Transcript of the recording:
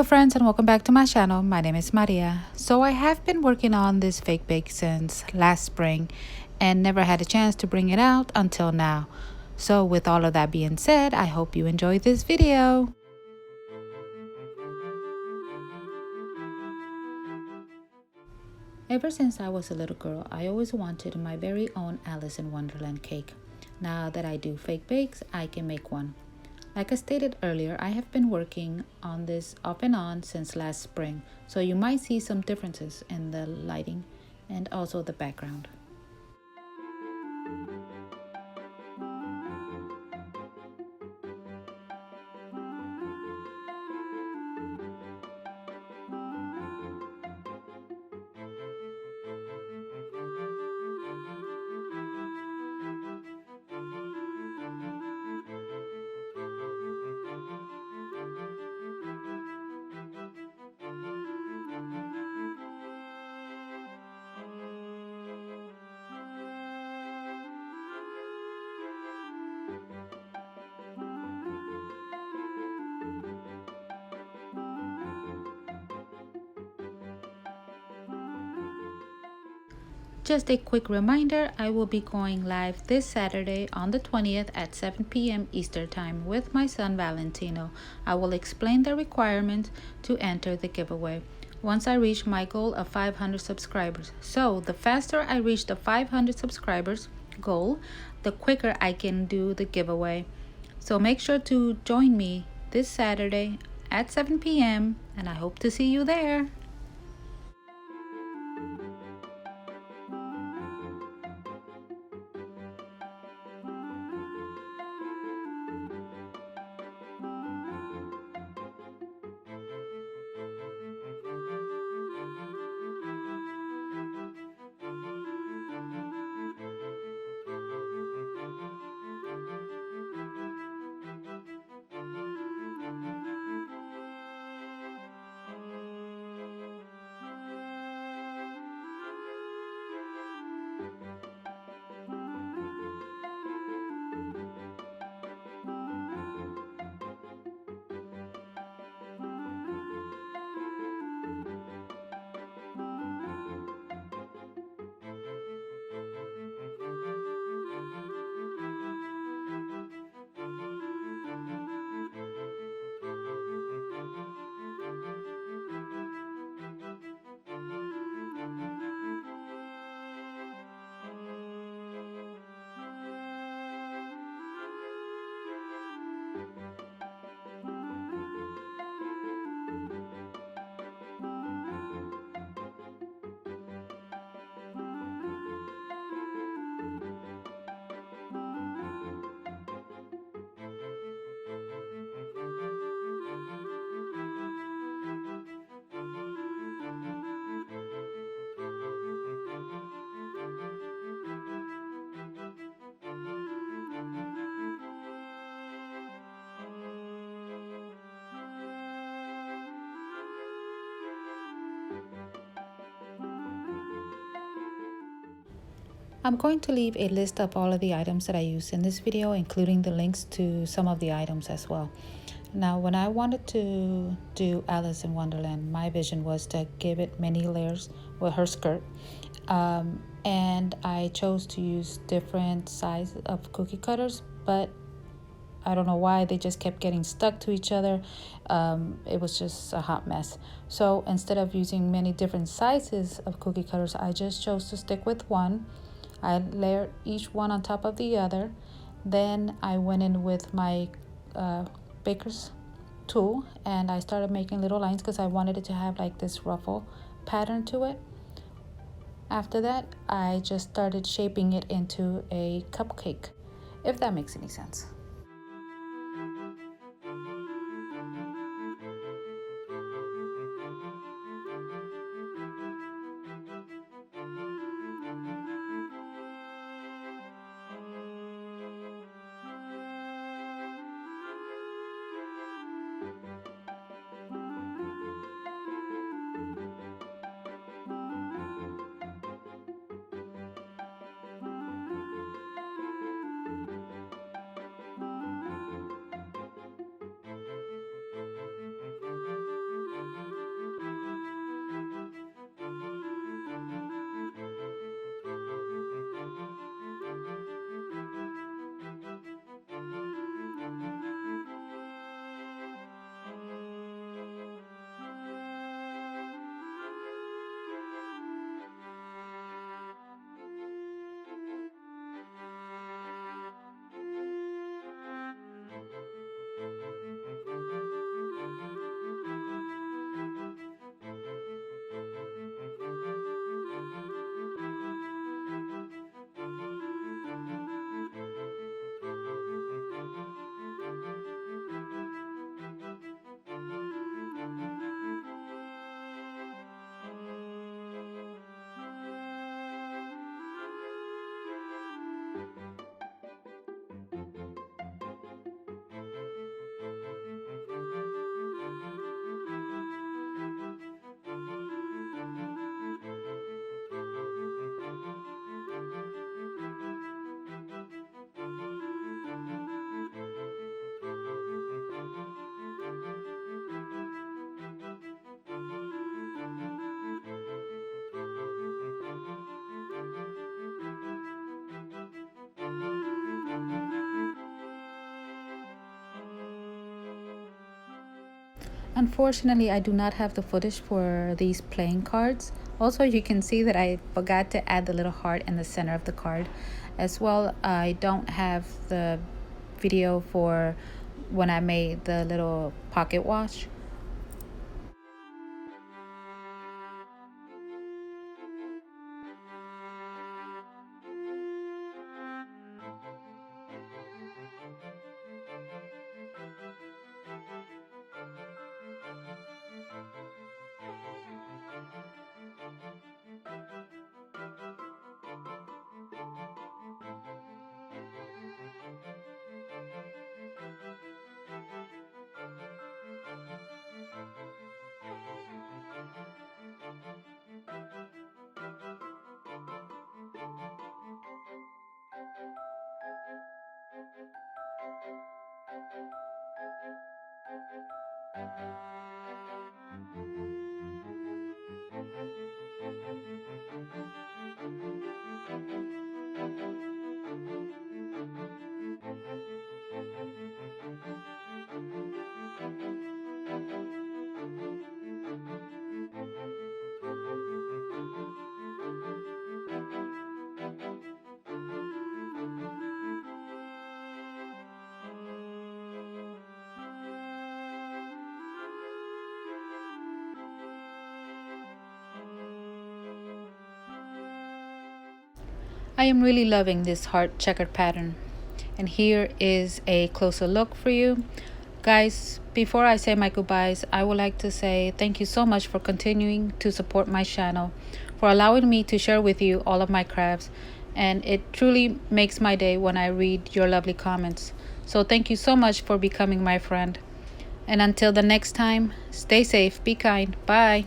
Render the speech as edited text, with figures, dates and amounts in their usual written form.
Hello friends and welcome back to my channel. My name is Maria. So I have been working on this fake bake since last spring and never had a chance to bring it out until now. So with all of that being said, I hope you enjoyed this video. Ever since I was a little girl, I always wanted my very own Alice in Wonderland cake. Now that I do fake bakes, I can make one. Like I stated earlier, I have been working on this off and on since last spring, so you might see some differences in the lighting and also the background. Just a quick reminder, I will be going live this Saturday on the 20th at 7 p.m. Eastern Time with my son Valentino. I will explain the requirements to enter the giveaway once I reach my goal of 500 subscribers. So the faster I reach the 500 subscribers goal, the quicker I can do the giveaway. So make sure to join me this Saturday at 7 p.m. and I hope to see you there. I'm going to leave a list of all of the items that I used in this video, including the links to some of the items as well. Now, when I wanted to do Alice in Wonderland, my vision was to give it many layers with her skirt. And I chose to use different sizes of cookie cutters, but I don't know why they just kept getting stuck to each other. It was just a hot mess. So instead of using many different sizes of cookie cutters, I just chose to stick with one. I layered each one on top of the other. Then I went in with my baker's tool and I started making little lines because I wanted it to have like this ruffle pattern to it. After that, I just started shaping it into a cupcake, if that makes any sense. Unfortunately, I do not have the footage for these playing cards. Also, you can see that I forgot to add the little heart in the center of the card. As well, I don't have the video for when I made the little pocket watch. I am really loving this heart checkered pattern. And here is a closer look for you. Guys, before I say my goodbyes, I would like to say thank you so much for continuing to support my channel, for allowing me to share with you all of my crafts. And it truly makes my day when I read your lovely comments. So thank you so much for becoming my friend. And until the next time, stay safe, be kind. Bye.